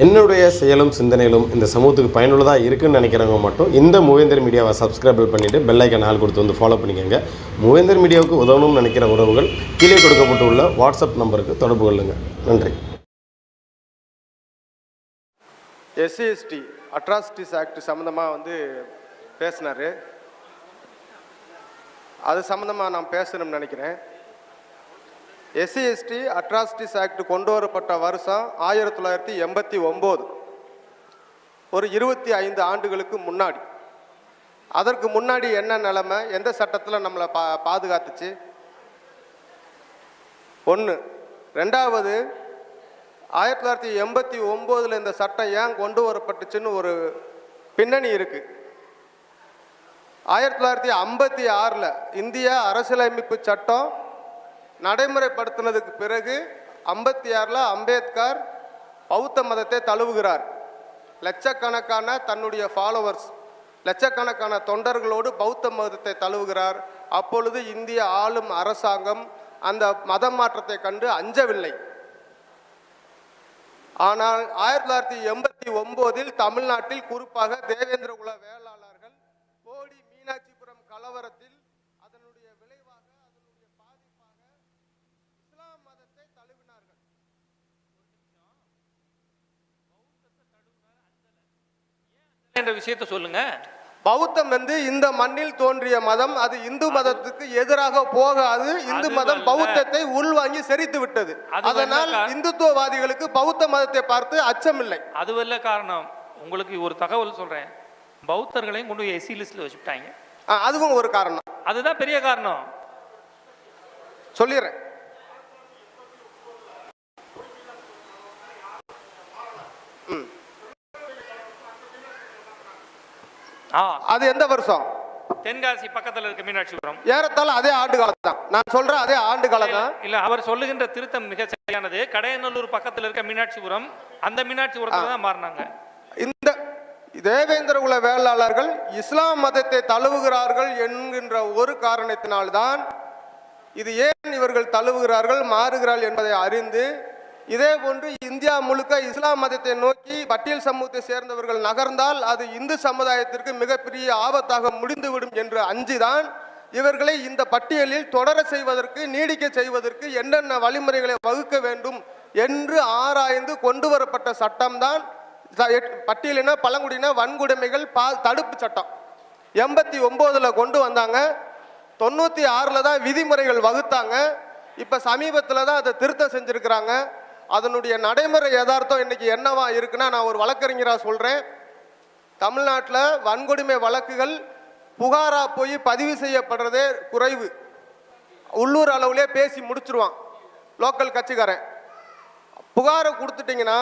என்னுடைய செயலும் சிந்தனையிலும் இந்த சமூகத்துக்கு பயனுள்ளதாக இருக்குன்னு நினைக்கிறவங்க மட்டும் இந்த மூவேந்தர் மீடியாவை சப்ஸ்கிரைப் பண்ணிவிட்டு பெல் ஐக்கான் ஆல் கொடுத்து வந்து ஃபாலோ பண்ணிக்கோங்க. மூவேந்தர் மீடியாவுக்கு உதவணும்னு நினைக்கிற உறவுகள் கீழே கொடுக்கப்பட்டுள்ள வாட்ஸ்அப் நம்பருக்கு தொடர்பு கொள்ளுங்கள். நன்றி. SC/ST அட்ராசிட்டிஸ் ஆக்ட் சம்மந்தமாக பேசினார். அது சம்மந்தமாக நான் பேசணும்னு நினைக்கிறேன். SC/ST அட்ராசிட்டிஸ் ஆக்ட் கொண்டு வரப்பட்ட வருஷம் 1989, ஒரு 25 ஆண்டுகளுக்கு முன்னாடி. அதற்கு முன்னாடி என்ன நிலைமை, எந்த சட்டத்தில் நம்மளை பாதுகாத்துச்சு? ஒன்று. ரெண்டாவது, 1989 இந்த சட்டம் ஏன் கொண்டு வரப்பட்டுச்சுன்னு ஒரு பின்னணி இருக்குது. 1956 இந்திய அரசியலமைப்பு சட்டம் நடைமுறைப்படுத்தினதுக்கு பிறகு 56 அம்பேத்கர் பௌத்த மதத்தை தழுவுகிறார். லட்சக்கணக்கான தன்னுடைய ஃபாலோவர்ஸ், லட்சக்கணக்கான தொண்டர்களோடு பௌத்த மதத்தை தழுவுகிறார். அப்பொழுது இந்திய ஆளும் அரசாங்கம் அந்த மத மாற்றத்தை கண்டு அஞ்சவில்லை. ஆனால் 1989 தமிழ்நாட்டில் குறிப்பாக தேவேந்திர குல வேளாளர்கள் கோடி மீனாட்சிபுரம் கலவரத்தில் அதனுடைய விளைவாக, அதனுடைய பாதிப்பாக இஸ்லாம் மதத்தை தழுவினார்கள். என்ற விஷயத்தை சொல்லுங்க. பௌத்தம் இந்த மண்ணில் தோன்றிய மதம். அது இந்து மதத்துக்கு எதிராக போகாது. இந்து மதம் பௌத்தத்தை உள்வாங்கி செறித்து விட்டது. அதனால் இந்துத்துவவாதிகளுக்கு பௌத்த மதத்தை பார்த்து அச்சமில்லை. அதுவல்ல காரணம். உங்களுக்கு ஒரு தகவல் சொல்றேன். பௌத்தர்களையும் கொண்டு SC லிஸ்ட்ல வச்சுட்டாங்க. அதுவும் ஒரு காரணம். அதுதான் பெரிய காரணம். சொல்லிடுறேன். அது எந்த வருஷம்? தென்காசி பக்கத்துல இருக்க மீனாட்சிபுரம். ஏறத்தாழ அதே ஆண்டு காலம் தான். நான் சொல்றேன் அதே ஆண்டு காலம் தான். இல்ல, அவர் சொல்லுகின்ற திருத்தம் மிக சரியானது. கடையநல்லூர் பக்கத்துல இருக்க மீனாட்சிபுரம், அந்த மீனாட்சிபுரத்துல தான் மாறினாங்க. இந்த தேவேந்திர குல வேளாளர்கள் இஸ்லாம் மதத்தை தழுவுகிறார்கள் என்கின்ற ஒரு காரணத்தினால்தான், இது ஏன் இவர்கள் தழுவுகிறார்கள் மாறுகிறார்கள் என்பதை அறிந்து, இதே போன்று இந்தியா முழுக்க இஸ்லாம் மதத்தை நோக்கி பட்டியல் சமூகத்தை சேர்ந்தவர்கள் நகர்ந்தால் அது இந்து சமுதாயத்திற்கு மிகப்பெரிய ஆபத்தாக முடிந்துவிடும் என்று அஞ்சுதான் இவர்களை இந்த பட்டியலில் தொடர செய்வதற்கு, நீடிக்க செய்வதற்கு என்னென்ன வழிமுறைகளை வகுக்க வேண்டும் என்று ஆராய்ந்து கொண்டு வரப்பட்ட சட்டம்தான் பட்டியலின பழங்குடியின வன்கொடுமைகள் தடுப்பு சட்டம். 89 கொண்டு வந்தாங்க. 96 தான் விதிமுறைகள் வகுத்தாங்க. இப்போ சமீபத்தில் தான் அதை திருத்தம் செஞ்சுருக்கிறாங்க. அதனுடைய நடைமுறை யதார்த்தம் இன்னைக்கு என்னவா இருக்குன்னா, நான் ஒரு வழக்கறிஞராக சொல்கிறேன். தமிழ்நாட்டில் வன்கொடுமை வழக்குகள் புகாராக போய் பதிவு செய்யப்படுறதே குறைவு. உள்ளூர் அளவுலே பேசி முடிச்சிருவான் லோக்கல் கட்சிக்காரன். புகாரை கொடுத்துட்டிங்கன்னா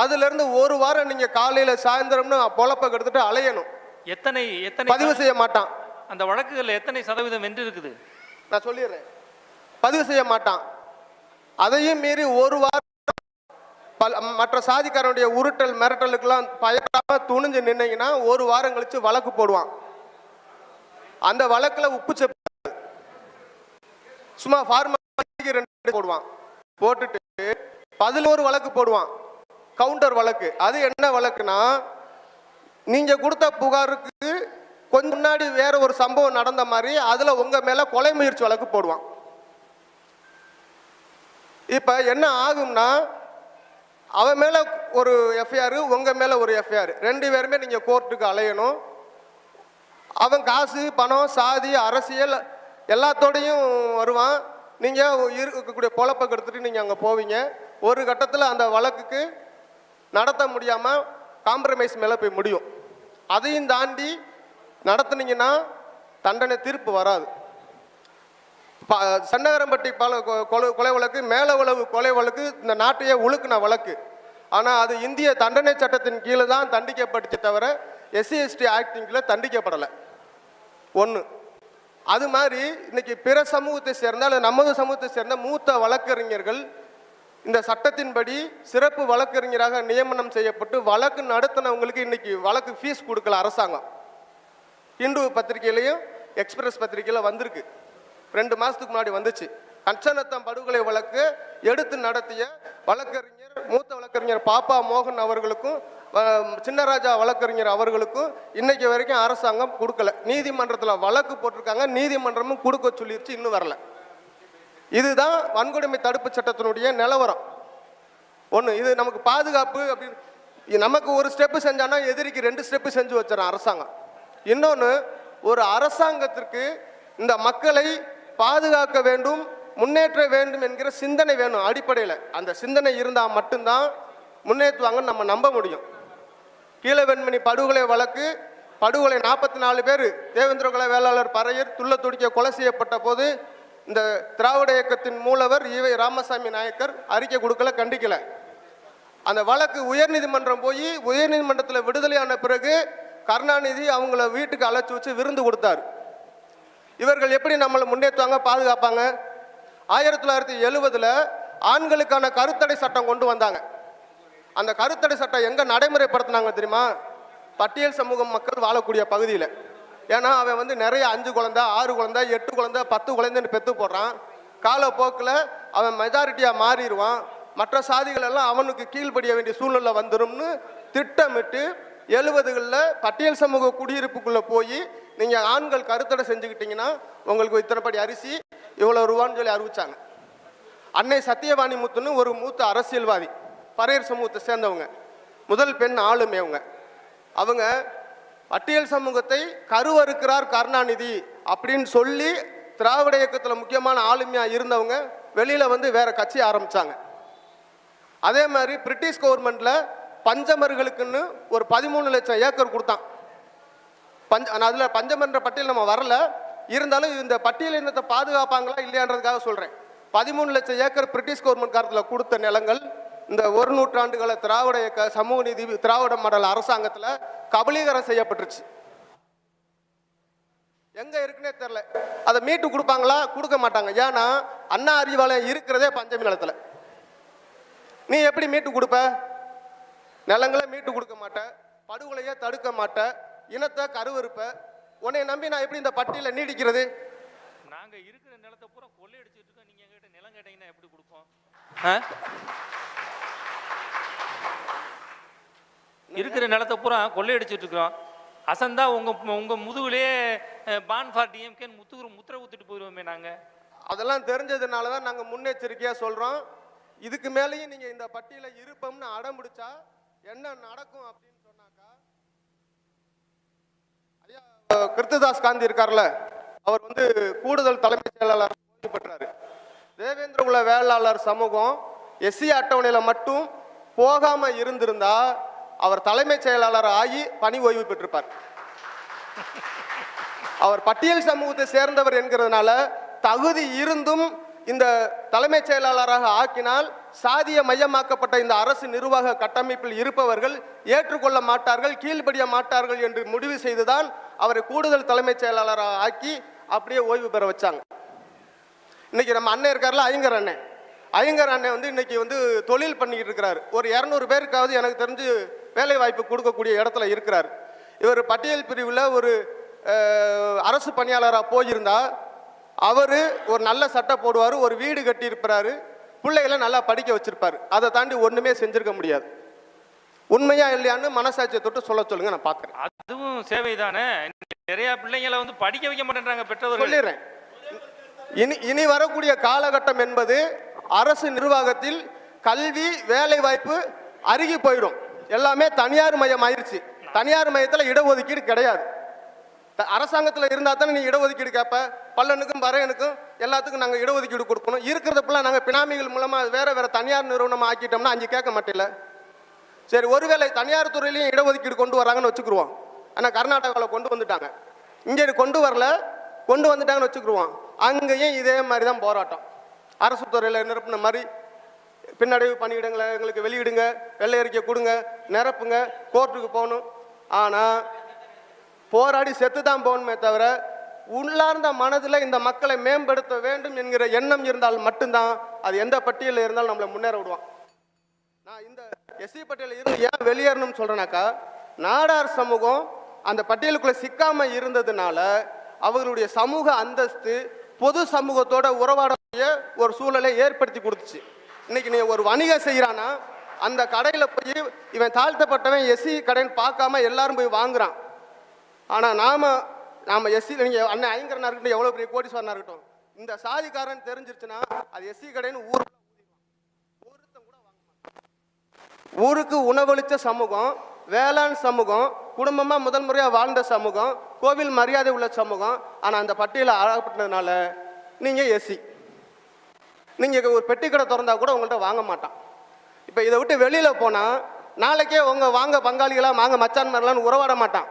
அதுலேருந்து ஒரு வாரம் நீங்கள் காலையில் சாயந்தரம்னு பொழப்பை எடுத்துட்டு அலையணும். எத்தனை பதிவு செய்ய மாட்டான். அந்த வழக்குகள் எத்தனை சதவீதம் வென்று இருக்குது நான் சொல்லிடுறேன். பதிவு செய்ய மாட்டான். அதையும் மீறி ஒரு வாரம் மற்ற சாதிக்காரனுடைய உருட்டல் மிரட்டலுக்கெல்லாம் பயப்படாம துணிஞ்சு நின்னீங்கன்னா ஒரு வாரம் கழிச்சு வழக்கு போடுவான். அந்த வழக்கில் உப்பு சப்பு சும்மா ஃபார்மாலிட்டிக்கு 2 போடுவான். போட்டுட்டு 11 வழக்கு போடுவான், கவுண்டர் வழக்கு. அது என்ன வழக்குனா, நீங்க கொடுத்த புகாருக்கு கொஞ்சம் முன்னாடி வேற ஒரு சம்பவம் நடந்த மாதிரி அதுல உங்க மேல கொலை முயற்சி வழக்கு போடுவான். இப்ப என்ன ஆகும்னா, அவன் மேல ஒரு FIR, உங்க மேல ஒரு FIR, 2 பேருமே நீங்க கோர்ட்டுக்கு அலையணும். அவன் காசு, பணம், சாதி, அரசியல் எல்லாத்தோடையும் வருவான். நீங்க இருக்கக்கூடிய பொழப்பை எடுத்துட்டு நீங்க அங்க போவீங்க. ஒரு கட்டத்தில் அந்த வழக்குக்கு நடத்த முடியாம காம்ப்ரமைஸ் மேல போய் முடியும். அதையும் தாண்டி நடத்துனீங்கன்னா தண்டனை தீர்ப்பு வராது. சன்னகரம்பட்டி கொலை வழக்கு, மேல உளவு கொலை வழக்கு இந்த நாட்டையே உழுக்குன வழக்கு. ஆனால் அது இந்திய தண்டனை சட்டத்தின் கீழே தான் தண்டிக்கப்பட்டுச்சு தவிர SC/ST ஆக்டின் கீழே தண்டிக்கப்படலை. ஒன்று. அது மாதிரி இன்னைக்கு பிற சமூகத்தை சேர்ந்த அல்லது நமது சமூகத்தை சேர்ந்த மூத்த வழக்கறிஞர்கள் இந்த சட்டத்தின்படி சிறப்பு வழக்கறிஞராக நியமனம் செய்யப்பட்டு வழக்கு நடத்தினவங்களுக்கு இன்னைக்கு வழக்கு ஃபீஸ் கொடுக்கல அரசாங்கம். இந்து பத்திரிகையிலையும் எக்ஸ்பிரஸ் பத்திரிகையில் வந்திருக்கு. 2 மாதத்துக்கு முன்னாடி வந்துச்சு. கஞ்சநத்தம் படுகொலை வழக்கு எடுத்து நடத்திய வழக்கறிஞர், மூத்த வழக்கறிஞர் பாப்பா மோகன் அவர்களுக்கும் சின்னராஜா வழக்கறிஞர் அவர்களுக்கும் இன்னைக்கு வரைக்கும் அரசாங்கம் கொடுக்கல. நீதிமன்றத்தில் வழக்கு போட்டிருக்காங்க, நீதிமன்றமும் கொடுக்க சொல்லிருச்சு, இன்னும் வரல. இதுதான் வன்கொடுமை தடுப்பு சட்டத்தினுடைய நிலவரம். ஒன்று, இது நமக்கு பாதுகாப்பு அப்படின்னு நமக்கு ஒரு ஸ்டெப்பு செஞ்சானா எதிரிக்கு 2 ஸ்டெப்பு செஞ்சு வச்சிடறோம் அரசாங்கம். இன்னொன்று, ஒரு அரசாங்கத்திற்கு இந்த மக்களை பாதுகாக்க வேண்டும், முன்னேற்ற வேண்டும் என்கிற சிந்தனை வேணும். அடிப்படையில் அந்த சிந்தனை இருந்தால் மட்டும்தான் முன்னேற்றுவாங்கன்னு நம்ம நம்ப முடியும். கீழவெண்மணி படுகொலை வழக்கு, படுகொலை 44 பேர், தேவேந்திரகுல வேளாளர் பறையர் துள்ள துடிக்க கொலை செய்யப்பட்ட போது இந்த திராவிட இயக்கத்தின் மூலவர் ஈவை ராமசாமி நாயக்கர் அறிக்கை கொடுக்கல, கண்டிக்கல. அந்த வழக்கு உயர்நீதிமன்றம் போய் உயர்நீதிமன்றத்தில் விடுதலையான பிறகு கருணாநிதி அவங்கள வீட்டுக்கு அழைச்சி வச்சு விருந்து கொடுத்தார். இவர்கள் எப்படி நம்மளை முன்னேற்றுவாங்க, பாதுகாப்பாங்க? 1970 ஆண்களுக்கான கருத்தடை சட்டம் கொண்டு வந்தாங்க. அந்த கருத்தடை சட்டம் எங்க நடைமுறைப்படுத்தினாங்க தெரியுமா? பட்டியல் சமூகம் மக்கள் வாழக்கூடிய பகுதியில். ஏன்னா அவன் நிறைய 5 குழந்தை 6 குழந்தை 8 குழந்தை 10 குழந்தைன்னு பெற்று போடுறான். காலப்போக்கில் அவன் மெஜாரிட்டியாக மாறிடுவான். மற்ற சாதிகள் எல்லாம் அவனுக்கு கீழ்ப்படிய வேண்டிய சூழ்நிலை வந்துடும்னு திட்டமிட்டு 70களில் பட்டியல் சமூக குடியிருப்புக்குள்ளே போய் நீங்கள் ஆண்கள் கருத்தடை செஞ்சுக்கிட்டீங்கன்னா உங்களுக்கு இத்தனைப்படி அரிசி இவ்வளோ ரூபான்னு சொல்லி அறிவிச்சாங்க. அன்னை சத்தியவாணி முத்துன்னு ஒரு மூத்த அரசியல்வாதி, பறையர் சமூகத்தை சேர்ந்தவங்க, முதல் பெண் ஆளுமை அவங்க பட்டியல் சமூகத்தை கருவறுக்கிறார் கருணாநிதி அப்படின்னு சொல்லி திராவிட இயக்கத்தில் முக்கியமான ஆளுமையாக இருந்தவங்க வெளியில் வேற கட்சி ஆரம்பித்தாங்க. அதே மாதிரி பிரிட்டிஷ் கவர்மெண்ட்டில் பஞ்சமர்களுக்குன்னு ஒரு 13 லட்சம் ஏக்கர் கொடுத்தான். அதில் பஞ்சமன்ற பட்டியல் நம்ம வரல, இருந்தாலும் இந்த பட்டியல் இனத்தை பாதுகாப்பாங்களா இல்லையான்றதுக்காக சொல்கிறேன். 13 லட்சம் ஏக்கர் பிரிட்டிஷ் கவர்மெண்ட் காலத்தில் கொடுத்த நிலங்கள் இந்த 1 நூற்றாண்டுகள திராவிட இயக்க சமூக நீதி திராவிட மாடல் அரசாங்கத்தில் கபலீகரம் செய்யப்பட்டுருச்சு. எங்க இருக்குன்னே தெரியல. அதை மீட்டு கொடுப்பாங்களா? கொடுக்க மாட்டாங்க. ஏன்னா அண்ணா அறிவாலயம் இருக்கிறதே பஞ்சமி நிலத்தில். நீ எப்படி மீட்டு கொடுப்ப? நிலங்களை மீட்டு கொடுக்க மாட்ட, படுகொலையை தடுக்க மாட்ட, இனத்தை கருவறுப்ப. உன்னை நம்பி நான் எப்படி இந்த பட்டியலை நீடிக்கிறது? நாங்க இருக்கிற நிலத்தை பூரா கொள்ளையடிச்சிட்டு இருக்கோம். நீங்க எங்கிட்ட நிலம் கேட்டீங்கன்னா எப்படி கொடுப்போம்? இருக்கிற நிலத்தை பூரா கொள்ளையடிச்சிட்டு இருக்கிறோம். அசந்தா உங்க முதுகுலே பான் ஃபார் டிஎம்கேன்னு முத்திரை ஊத்திட்டு போயிடுவோமே நாங்க. அதெல்லாம் தெரிஞ்சதுனால தான் நாங்கள் முன்னெச்சரிக்கையாக சொல்கிறோம். இதுக்கு மேலேயும் நீங்கள் இந்த பட்டியலை இருப்போம்னு அடம் பிடிச்சா என்ன நடக்கும் அப்படின்னு சொன்னாக்கா, ஐயா கிருத்துதாஸ் காந்தி இருக்கார்ல, அவர் கூடுதல் தலைமைச் செயலாளர் ஓய்வு பெற்றாரு. தேவேந்திரகுல வேளாளர் சமூகம் எஸ்சி அட்டவணையில் மட்டும் போகாமல் இருந்திருந்தா அவர் தலைமைச் செயலாளர் ஆகி பணி ஓய்வு பெற்றிருப்பார். அவர் பட்டியல் சமூகத்தை சேர்ந்தவர் என்கிறதுனால தகுதி இருந்தும் இந்த தலைமைச் செயலாளராக ஆக்கினால் சாதிய மையமாக்கப்பட்ட இந்த அரசு நிர்வாக கட்டமைப்பில் இருப்பவர்கள் ஏற்றுக்கொள்ள மாட்டார்கள், கீழ்ப்படிய மாட்டார்கள் என்று முடிவு செய்துதான் அவரை கூடுதல் தலைமைச் செயலாளராக ஆக்கி அப்படியே ஓய்வு பெற வச்சாங்க. இன்னைக்கு நம்ம அண்ணன் இருக்கார்ல, ஐயங்கர் அண்ணன் இன்னைக்கு தொழில் பண்ணிக்கிட்டு இருக்கிறார். ஒரு 200 பேருக்காவது எனக்கு தெரிஞ்சு வேலை வாய்ப்பு கொடுக்கக்கூடிய இடத்துல இருக்கிறார். இவர் பட்டியல் பிரிவில் ஒரு அரசு பணியாளராக போயிருந்தா அவர் ஒரு நல்ல சட்டை போடுவார், ஒரு வீடு கட்டியிருப்பாரு, பிள்ளைகளை நல்லா படிக்க வச்சிருப்பாரு. அதை தாண்டி ஒன்றுமே செஞ்சிருக்க முடியாது. உண்மையா இல்லையான்னு மனசாட்சியை தொட்டு சொல்ல சொல்லுங்க, நான் பார்க்குறேன். அதுவும் சேவை தானே. நிறைய பிள்ளைங்களை படிக்க வைக்க மாட்டேன்றாங்க பெற்றோர்கள். சொல்லிடுறேன். இனி வரக்கூடிய காலகட்டம் என்பது அரசு நிர்வாகத்தில் கல்வி வேலை வாய்ப்பு அருகி போயிடும். எல்லாமே தனியார் மையம் ஆயிடுச்சு. தனியார் மையத்தில் இடஒதுக்கீடு கிடையாது. அரசாங்கத்தில் இருந்தால் தானே நீ இடஒதுக்கீடு கேட்ப. பல்லனுக்கும் பறையனுக்கும் எல்லாத்துக்கும் நாங்கள் இடஒதுக்கீடு கொடுக்கணும். இருக்கிறதப்பெல்லாம் நாங்கள் பினாமிகள் மூலமாக வேற வேற தனியார் நிறுவனம் ஆக்கிட்டோம்னா அங்கே கேட்க மாட்டேல. சரி, ஒருவேளை தனியார் துறையிலையும் இடஒதுக்கீடு கொண்டு வராங்கன்னு வச்சுக்கிருவோம். ஆனால் கர்நாடகாவில் கொண்டு வந்துட்டாங்க, இங்கே கொண்டு வரல, கொண்டு வந்துட்டாங்கன்னு வச்சுக்கிருவோம். அங்கேயும் இதே மாதிரி தான் போராட்டம். அரசு துறையில் நிரப்புன மாதிரி பின்னடைவு பணியிடங்களை எங்களுக்கு வெளியிடுங்க, வெள்ளை அறிக்கை கொடுங்க, நிரப்புங்க, கோர்ட்டுக்கு போகணும். ஆனால் போராடி செத்து தான் போகணுமே தவிர உள்ளார்ந்த மனதில் இந்த மக்களை மேம்படுத்த வேண்டும் என்கிற எண்ணம் இருந்தால் மட்டும்தான் அது எந்த பட்டியலில் இருந்தாலும் நம்மளை முன்னேற விடுவான். நான் இந்த எஸ்சி பட்டியலில் இருந்து ஏன் வெளியேறணும்னு சொல்கிறேன்னாக்கா, நாடார் சமூகம் அந்த பட்டியலுக்குள்ளே சிக்காமல் இருந்ததுனால அவர்களுடைய சமூக அந்தஸ்து பொது சமூகத்தோட உறவாடக்கூடிய ஒரு சூழலை ஏற்படுத்தி கொடுத்துச்சு. இன்னைக்கு நீ ஒரு வணிகம் செய்கிறான்னா அந்த கடையில் போய் இவன் தாழ்த்தப்பட்டவன் எஸ்சி கடைன்னு பார்க்காம எல்லாரும் போய் வாங்குறான். ஆனால் நாம எஸ்சியில் நீங்கள் அண்ணன் ஐங்கரனா இருக்கட்டும், எவ்வளோ பெரிய கோடீஸ்வரனா இருக்கட்டும், இந்த சாதிக்காரன் தெரிஞ்சிருச்சுன்னா அது எஸ்சி கடைன்னு ஒருத்தன் கூட வாங்க மாட்டான். ஊருக்கு உணவளித்த சமூகம், வேளாண் சமூகம், குடும்பமாக முதல் முறையாக வாழ்ந்த சமூகம், கோவில் மரியாதை உள்ள சமூகம். ஆனால் அந்த பட்டியலில் அழகப்பட்டதுனால நீங்கள் எஸ்சி, நீங்கள் ஒரு பெட்டி கடை திறந்தா கூட உங்கள்கிட்ட வாங்க மாட்டான். இப்போ இதை விட்டு வெளியில் போனால் நாளைக்கே உங்கள் வாங்க பங்காளிகளாக வாங்க மச்சான் மாதிரிலான்னு உறவாட மாட்டான்.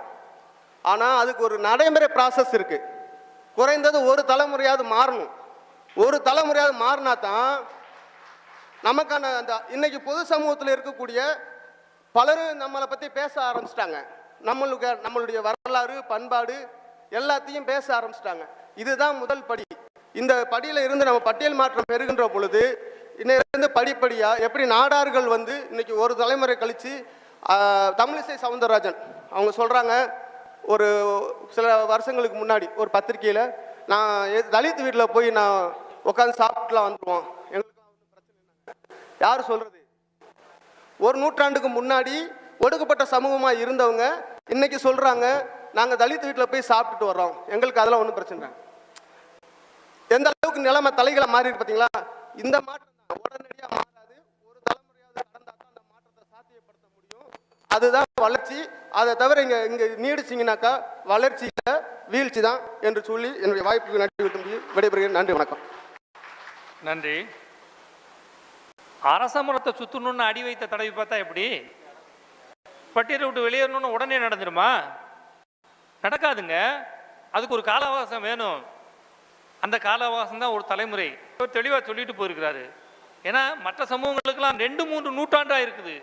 ஆனால் அதுக்கு ஒரு நடைமுறை ப்ராசஸ் இருக்குது. குறைந்தது ஒரு தலைமுறையாவது மாறணும். ஒரு தலைமுறையாவது மாறினா தான் நமக்கான அந்த இன்னைக்கு பொது சமூகத்தில் இருக்கக்கூடிய பலரும் நம்மளை பற்றி பேச ஆரம்பிச்சிட்டாங்க. நம்மளுடைய வரலாறு, பண்பாடு எல்லாத்தையும் பேச ஆரம்பிச்சிட்டாங்க. இதுதான் முதல் படி. இந்த படியில் இருந்து நம்ம பட்டியல் மாற்றம் பெறுகின்ற பொழுது இன்னிலிருந்து படிப்படியாக எப்படி நாடார்கள் வந்து இன்னைக்கு ஒரு தலைமுறை கழித்து தமிழிசை சவுந்தரராஜன் அவங்க சொல்கிறாங்க, ஒரு சில வருஷங்களுக்கு முன்னாடி ஒரு பத்திரிக்கையில், நான் தலித் வீட்டில் போய் நான் உட்காந்து சாப்பிட்டுலாம் வந்துடுவோம், எங்களுக்கு பிரச்சனை இல்லை. யார் சொல்கிறது? ஒரு நூற்றாண்டுக்கு முன்னாடி ஒடுக்கப்பட்ட சமூகமாக இருந்தவங்க இன்னைக்கு சொல்கிறாங்க, நாங்கள் தலித் வீட்டில் போய் சாப்பிட்டுட்டு வர்றோம், எங்களுக்கு அதெல்லாம் ஒன்றும் பிரச்சனை இல்லை. எந்த அளவுக்கு நிலைமை தலைகளை மாறி இருக்கு பார்த்தீங்களா? இந்த மாற்றம் தான் உடனடியாக மாறாது. ஒரு தலைமுறையாவது கடந்தா தான் அந்த மாற்றத்தை சாத்தியப்படுத்த முடியும். அதுதான் வளர்ச்சி. அதை தவிர இங்கே நீடிச்சிங்கனாக்கா வளர்ச்சியில் வீழ்ச்சி தான் என்று சொல்லி என்னுடைய வாய்ப்புக்கு நன்றி விடைபெறுகிறேன். நன்றி, வணக்கம். நன்றி. அரசமரத்தை சுற்றணும்னு அடி வைத்த தடவை பார்த்தா எப்படி? பட்டியலை விட்டு வெளியேறணும்னு உடனே நடந்துருமா? நடக்காதுங்க. அதுக்கு ஒரு கால அவகாசம் வேணும். அந்த கால அவகாசம் தான் ஒரு தலைமுறை. தெளிவாக சொல்லிட்டு போயிருக்கிறாரு. ஏன்னா மற்ற சமூகங்களுக்கெல்லாம் 2-3 நூற்றாண்டாக இருக்குது.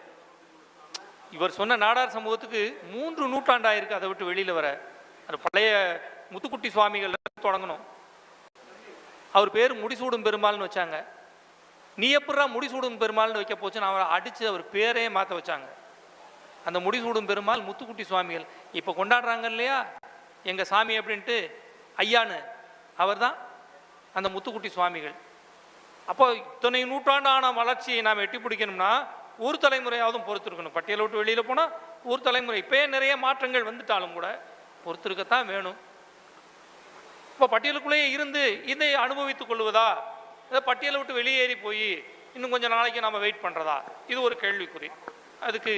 இவர் சொன்ன நாடார் சமூகத்துக்கு 3 நூற்றாண்டாக இருக்குது அதை விட்டு வெளியில் வர. அது பழைய முத்துக்குட்டி சுவாமிகள் தொடங்கணும். அவர் பேர் முடிசூடும் பெருமாள்னு வச்சாங்க. நீ எப்படா முடிசூடும் பெருமாள்னு வைக்க போச்சுன்னு அவரை அடித்து அவர் பேரையே மாற்ற வச்சாங்க. அந்த முடிசூடும் பெருமாள் முத்துக்குட்டி சுவாமிகள் இப்போ கொண்டாடுறாங்க இல்லையா எங்கள் சாமி அப்படின்ட்டு, ஐயான்னு அவர் தான் அந்த முத்துக்குட்டி சுவாமிகள். அப்போ இத்தனை நூற்றாண்டான வளர்ச்சியை நாம் எட்டி பிடிக்கணும்னா ஒரு தலைமுறையாவதும் பொறுத்திருக்கணும். பட்டியலை விட்டு வெளியில் போனால் ஒரு தலைமுறை. இப்போயே நிறைய மாற்றங்கள் வந்துட்டாலும் கூட பொறுத்திருக்கத்தான் வேணும். இப்போ பட்டியலுக்குள்ளேயே இருந்து இதை அனுபவித்துக் கொள்வதா, இதை பட்டியலை விட்டு வெளியேறி போய் இன்னும் கொஞ்சம் நாளைக்கு நாம் வெயிட் பண்ணுறதா, இது ஒரு கேள்விக்குறி. அதுக்கு